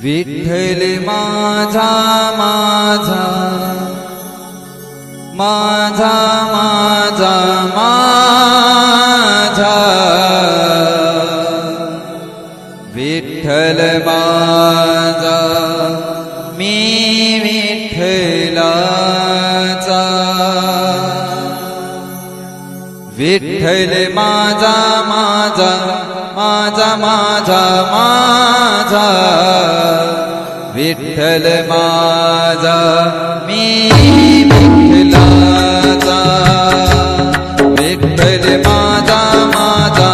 विठ्ठल माझा माझा माझा माझा माझा विठ्ठल माझा मी विठ्ठलाचा विठ्ठल माझा माझा माझा माझा माझा विठ्ठल माझा मी विठ्ठलाचा विठ्ठल माझा माझा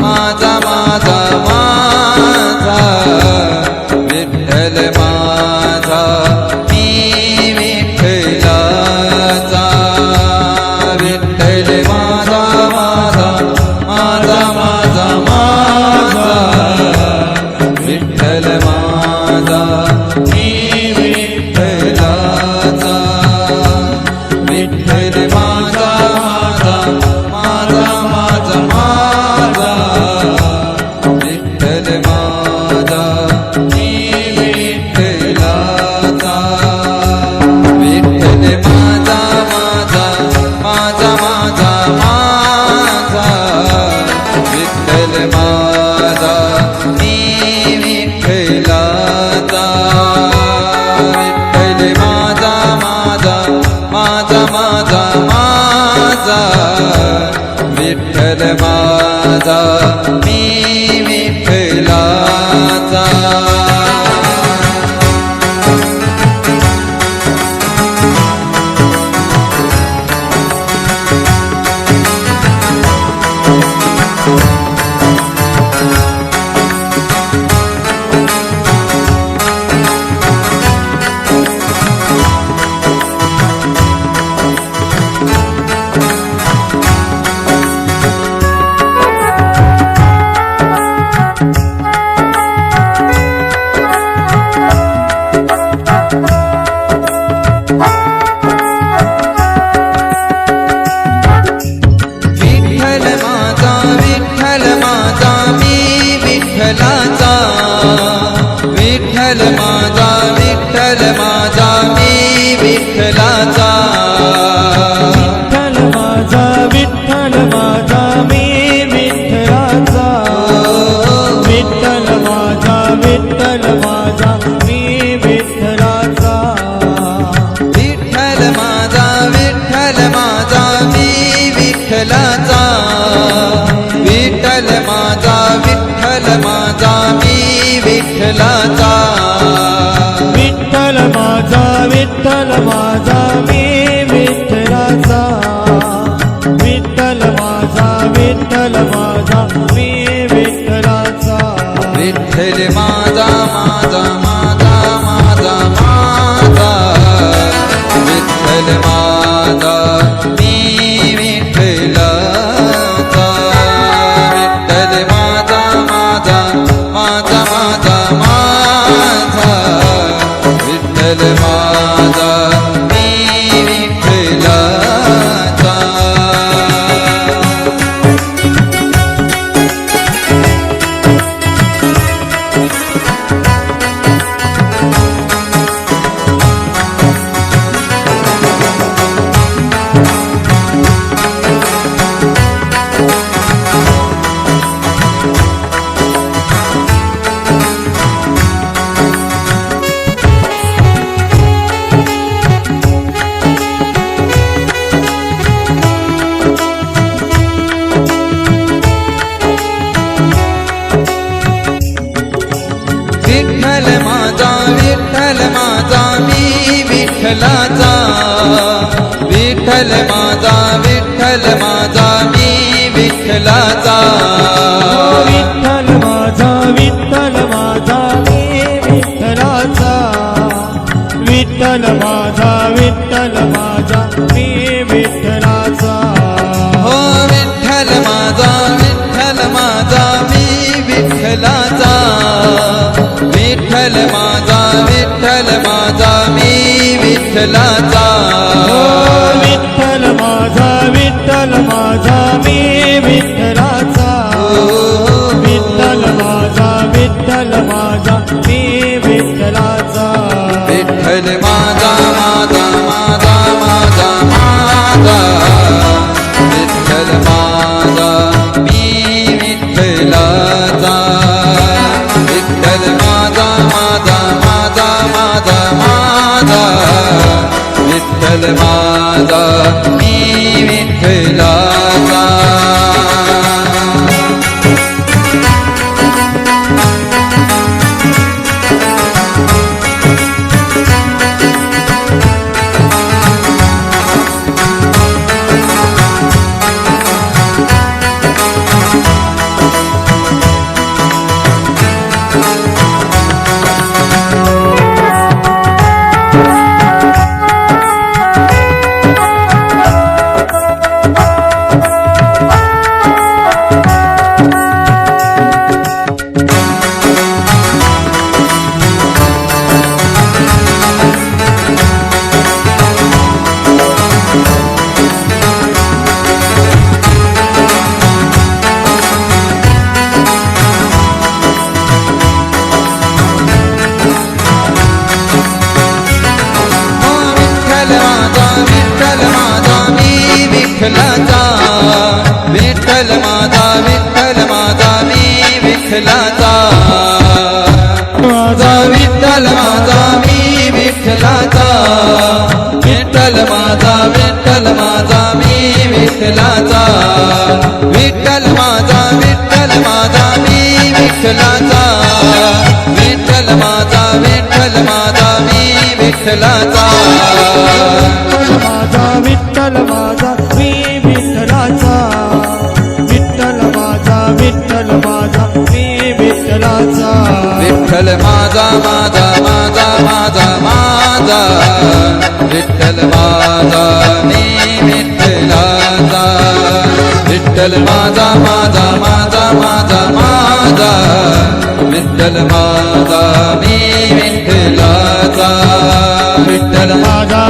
माझा माझा माझा विठ्ठल माझा मी विठ्ठलाचा विठ्ठल माझा माझा माझा माझा माझा विठ्ठल माझा मी विठ्ठलाचा विठ्ठल माझा माझा माझा माझा माझा विठ्ठल माझा मी विठ्ठलाचा विठ्ठल माझा माझा माझा माझा माझा विठ्ठल माझा मी विठ्ठलाचा विठ्ठल माझा माझा माझा माझा माझा विठ्ठल माझा मी विठ्ठलाचा विठ्ठल माझा विठ्ठल माझा मी विठ्ठलाचा विठ्ठल माझा विठ्ठल माझा मी विठ्ठलाचा विठ्ठल माझा विठ्ठल माझा मी विठ्ठलाचा विठ्ठल माझा विठ्ठल माझा मी विठ्ठलाचा विठ्ठल माझा विठ्ठल माझा मी विठ्ठलाचा विठ्ठल माझा विठ्ठल माझा मी विठ्ठलाचा विठ्ठल माझा विठ्ठल माझा मी विठ्ठलाचा विठ्ठल माझा माझा माझा माझा माझा विठ्ठल माझा मी विठ्ठलाचा विठ्ठल माझा माझा माझा माझा माझा विठ्ठल माझा मी विठ्ठलाचा विठ्ठल माझा विठ्ठल माझा मी विठ्ठलाचा विठ्ठल माझा विठ्ठल माझा मी विठ्ठलाचा विठ्ठल माझा विठ्ठल माझा मी विठ्ठलाचा विठ्ठल माझा विठ्ठल माझा मी विठ्ठलाचा हो विठ्ठल माझा विठ्ठल माझा मी विठ्ठलाचा विठ्ठल माझा विठ्ठल माझा मी विठ्ठलाचा विठ्ठल माझा विठ्ठल माझा मी विठ्ठलाचा विठ्ठल माझा विठ्ठल माझा मी विठ्ठलाचा विठ्ठल माझा मी विठ्ठलाचा विठ्ठलाचा विठ्ठल माझा मी विठ्ठलाचा माझा विठ्ठल माझा मी विठ्ठलाचा विठ्ठल माझा मी विठ्ठलाचा विठ्ठल माझा मी विठ्ठलाचा विठ्ठल माझा मी विठ्ठलाचा विठ्ठल माझा मी विठ्ठलाचा विठ्ठल माझा मी विठ्ठलाचा विठ्ठल माझा विठ्ठल माझा मी विठ्ठलाचा विठ्ठल माझा विठ्ठल माझा मी विठ्ठलाचा विठ्ठल माझा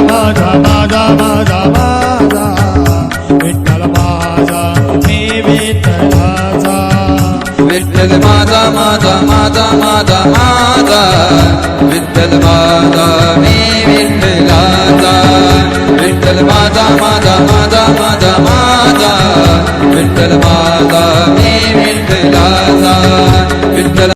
विठ्ठल माझा मी विठ्ठलाचा विठ्ठल माझा विठ्ठल माझा मी विठ्ठलाचा विठ्ठल माझा विठ्ठल माझा